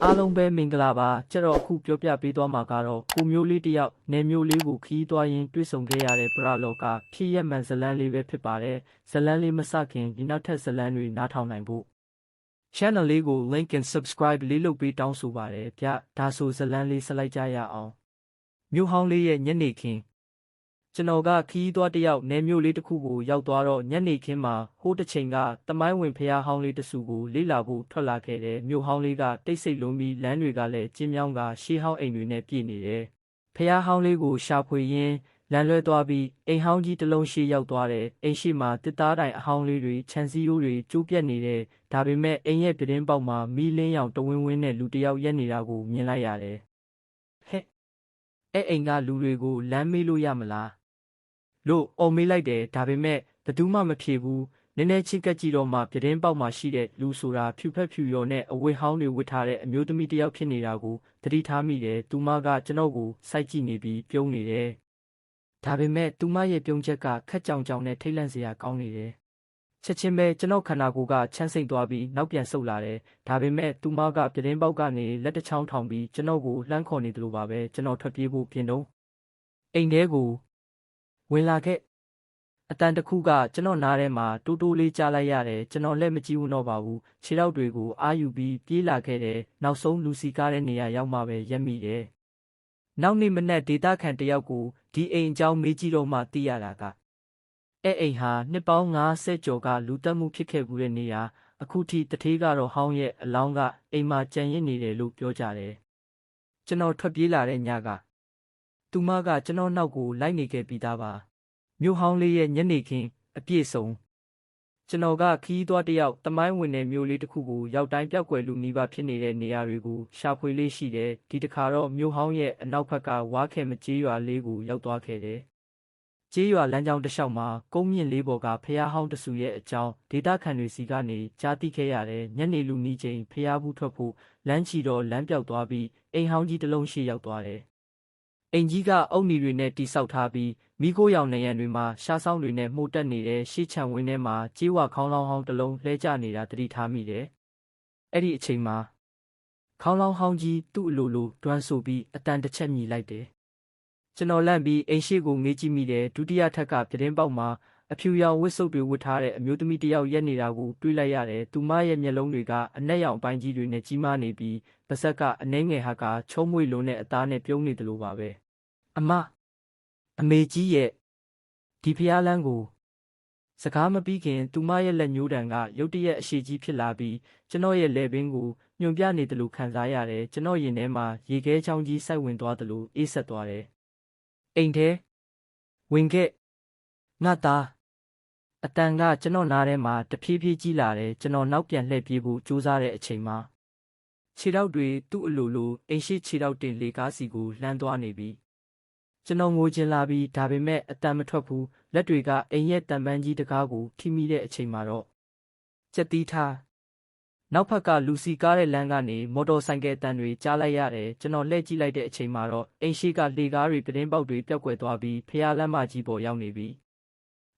အားလုံးပဲမင်္ဂလာပါကျတော့အခုပြောပြပေးသွားမှာကတော့ကိုမျိုးလေးတယောက်နယ်မျိုးလေးကိုခီးသွားရင်းတွေ့ဆုံခဲ့ရတဲ့ပရလောကဖြစ်ရက်မှန်ဇလန်းလေးပဲဖြစ်ပါတယ်ဇလန်းလေးမစခင်ဒီနောက်ထပ်ဇလန်းတွေနားထောင်နိုင်ဖို့ channel လေးကို link and subscribe လေးလုပ်ပေးတောင်းဆိုပါတယ်ဗျဒါဆိုဇလန်းလေးဆက်လိုက်ကြရအောင်မြို့ဟောင်းလေးရဲ့ညနေခင်းကျွန်တော်ကခီးသွားတယောက်နယ်မြို့လေးတစ်ခုကိုရောက်သွားတော့ညနေခင်းမှာဟိုးတစ်ချိန်ကတမိုင်းဝင်ဖျားဟောင်းလေးတစုကိုလေးလာဖို့ထွက်လာခဲ့တယ်မြို့ဟောင်းလေးကတိတ်ဆိတ်လုံးပြီးလမ်းတွေကလည်းကျင်းမြောင်းကရှေးဟောင်းအိမ်တွေနဲ့ပြည့်နေတယ်ဖျားဟောင်းလေးကိုရှာဖွေရင်းလမ်းလွဲသွားပြီးအိမ်ဟောင်းကြီးတစ်လုံးရှေ့ရောက်သွားတယ်အိမ်ရှိမှာတစ်သားတိုင်အဟောင်းလေးတွေခြံစည်းရိုးတွေကျိုးပြက်နေတယ်ဒါပေမဲ့အိမ်ရဲ့ပြတင်းပေါက်မှာမီးလင်းရောင်တဝင်းဝင်းနဲ့လူတစ်ယောက်ရက်နေတာကိုမြင်လိုက်ရတယ်ဟဲ့အဲ့အိမ်ကလူတွေကိုလမ်းမေးလို့ရမလားလို့အော်မေးလိုက်တယ်ဒါပေမဲ့ဘယ်သူမှမဖြေဘူးနည်းနည်းချင်းကပ်ကြည့်တော့မှပြတင်းပေါက်မှာရှိတဲ့လူဆိုတာဖြူဖက်ဖြူရော်နဲ့အဝတ်ဟောင်းတွေဝတ်ထားတဲ့အမျိုးသမီးတစ်ယောက်ဖြစ်နေတာကိုသတိထားမိတယ်သူမကကျွန်တော်ကိုစိုက်ကြည့်နေပြီးပြုံးနေတယ်ဒါပေမဲ့သူမရဲ့ပြုံးချက်ကခက်ကြောင်ကြောင်နဲ့ထိတ်လန့်စရာကောင်းနေတယ်ချက်ချင်းပဲကျွန်တော်ခန္ဓာကိုယ်ကချမ်းစိမ့်သွားပြီးနောက်ပြန်ဆုတ်လာတယ်ဒါပေမဲ့သူမကပြတင်းပေါက်ကနေလက်တစ်ချောင်းထောင်ပြီးကျွန်တော်ကိုလှမ်းခေါ်နေတယ်လို့ပါပဲကျွန်တော်ထွက်ပြေးဖို့ပြင်တော့အိမ်ထဲကိုဝင်လာခဲ့အတန်တစ်ခုကကျွန်တော်နားထဲမှာတိုးတိုးလေးကြားလိုက်ရတယ်ကျွန်တော်လက်မကြည့်ဘူးတော့ပါဘူးခြေထောက်တွေကိုအာယူပြီးပြေးလာခဲ့တယ်နောက်ဆုံးလူစီကားတဲ့နေရာရောက်မှပဲရက်မိတယ်နောက်နေ့မနက်ဒေတာခန်တယောက်ကိုဒီအိမ်အကြောင်းမေးကြည့်တော့မှသိရတာကအဲ့အိမ်ဟာနှစ်ပေါင်း50ကျော်ကလူတက်မှုဖြစ်ခဲ့ဘူးတဲ့နေရာအခုထိတထေးကတော့ဟောင်းရဲ့အလောင်းကအိမ်မှာကြံရစ်နေတယ်လို့ပြောကြတယ်ကျွန်တော်ထွက်ပြေးလာတဲ့ညကသူမကကျွန်တော်နောက်ကိုလိုက်နေခဲ့ပြီးသားပါမြို့ဟောင်းလေးရဲ့ညနေခင်းအပြည့်စုံကျွန်တော်ကခီးသွားတယောက်တမိုင်းဝင်တဲ့မြို့လေးတစ်ခုကိုရောက်တိုင်းပြောက်ကွယ်လူနီးပါးဖြစ်နေတဲ့နေရာတွေကိုရှာဖွေလေးရှိတယ်ဒီတစ်ခါတော့မြို့ဟောင်းရဲ့အနောက်ဘက်ကဝါခဲမကျေးရွာလေးကိုရောက်သွားခဲ့တယ်ကျေးရွာလမ်းကြောင်းတစ်လျှောက်မှာကုန်းမြင့်လေးပေါ်ကဖျားဟောင်းတဆူရဲ့အကြောင်းဒေတာခန်တွေစီကနေကြားသိခဲ့ရတယ်ညနေလူနီးချိန်ဖျားဘူးထွက်ဖို့လမ်းချီတော့လမ်းပြောက်သွားပြီးအိမ်ဟောင်းကြီးတစ်လုံးရှိရောက်သွားတယ်အိမ်ကြီးကအုတ်နီတွေနဲ့တိဆောက်ထားပြီးမိခိုးရောင်နေရံတွေမှာရှားဆောင်တွေနဲ့မှုတ်တက်နေတဲ့ရှေ့ချံဝင်းထဲမှာကြေးဝါခေါင်းလောင်းဟောင်းတစ်လုံးလှဲကျနေတာသတိထားမိတယ်။အဲ့ဒီအချိန်မှာခေါင်းလောင်းဟောင်းကြီးသူ့အလိုလိုတွန်းဆိုပြီးအတန်တစ်ချက်မြည်လိုက်တယ်။ကျွန်တော်လန့်ပြီးအိမ်ရှိကိုငေးကြည့်မိတယ်ဒုတိယထပ်ကပြတင်းပေါက်မှာအဖြူရောင်ဝတ်စုပ်တွေဝတ်ထားတဲ့အမျိုးသမီးတစ်ယောက်ရက်နေတာကိုတွေးလိုက်ရတယ်။သူမရဲ့မျက်လုံးတွေကအနက်ရောင်အပိုင်းကြီးတွေနဲ့ကြီးမားနေပြီးပါးစပ်ကအနှဲငယ်ဟာကချုံးမွေလုံးနဲ့အသားနဲ့ပြုံးနေတယ်လို့ပါပဲ။အမေကြီးရဲ့ဒီဖျားလန်းကိုစကားမပြီးခင်သူမရဲ့လက်ညှိုးတံကရုတ်တရက်အရှိကြီးဖြစ်လာပြီးကျွန်တော်ရဲ့လက်ပင်ကိုညွန်ပြနေတယ်လို့ခံစားရတယ်ကျွန်တော်ရင်ထဲမှာရေခဲချောင်းကြီးစိုက်ဝင်သွားတယ်လို့အေးဆက်သွားတယ်အိမ်ထဲဝင်ခဲ့ငါသားအတန်ကကျွန်တော်နားထဲမှာတဖြည်းဖြည်းကြီးလာတယ်ကျွန်တော်နောက်ပြန်လှည့်ပြေးဖို့ကြိုးစားတဲ့အချိန်မှာခြေထောက်တွေသူ့အလိုလိုအိမ်ရှိခြေထောက်တင်လေကားစီကိုလှမ်းသွားနေပြီကျွန်တော်ငိုချင်လာပြီးဒါပေမဲ့အတန်မထွက်ဘူးလက်တွေကအိမ်ရဲ့တံပန်းကြီးတကားကိုထိမိတဲ့အချိန်မှာတော့ကြက်တီးထားနောက်ဖက်ကလူစီကားတဲ့လမ်းကနေမော်တော်ဆိုင်ကယ်တန်တွေကြားလိုက်ရတယ်ကျွန်တော်လှည့်ကြည့်လိုက်တဲ့အချိန်မှာတော့အိမ်ရှိကလေကားတွေပြတင်းပေါက်တွေပျောက်ကွယ်သွားပြီးဖျားလမ်းမကြီးပေါ်ရောက်နေပြီ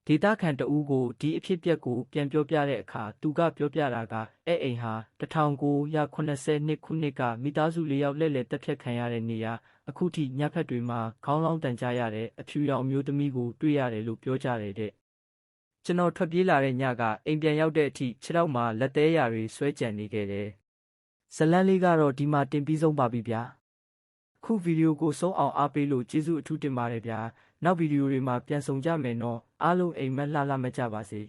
ဒေတာခန်တဦးကိုဒီအဖြစ်အပျက်ကိုပြန်ပြောပြတဲ့အခါသူကပြောပြတာကအဲ့အိမ်ဟာ1982ခုနှစ်ကမိသားစု၄ယောက်လက်လက်တက်ဖြတ်ခံရတဲ့နေရာအခုထိညဖက်တွေမှာခေါင်းလောင်းတန်ကြရတဲ့အဖြူရောင်အမျိုးသမီးကိုတွေ့ရတယ်လို့ပြောကြတယ်တဲ့ကျွန်တော်ထွက်ပြေးလာတဲ့ညကအိမ်ပြန်ရောက်တဲ့အထိခြေထောက်မှာလက်သေးရာတွေဆွဲကြံနေခဲ့တယ်ဇလန်းလေးကတော့ဒီမှာတင်ပြီးဆုံးပါပြီဗျာခုဗီဒီယိုကိုဆုံးအောင်အားပေးလို့ကျေးဇူးအထူးတင်ပါတယ်ဗျာနောက်ဗီဒီယိုတွေမှာပြန်ဆောင်ကြမယ်နော်အားလုံးအိမ်မက်လှလှမကြပါစေ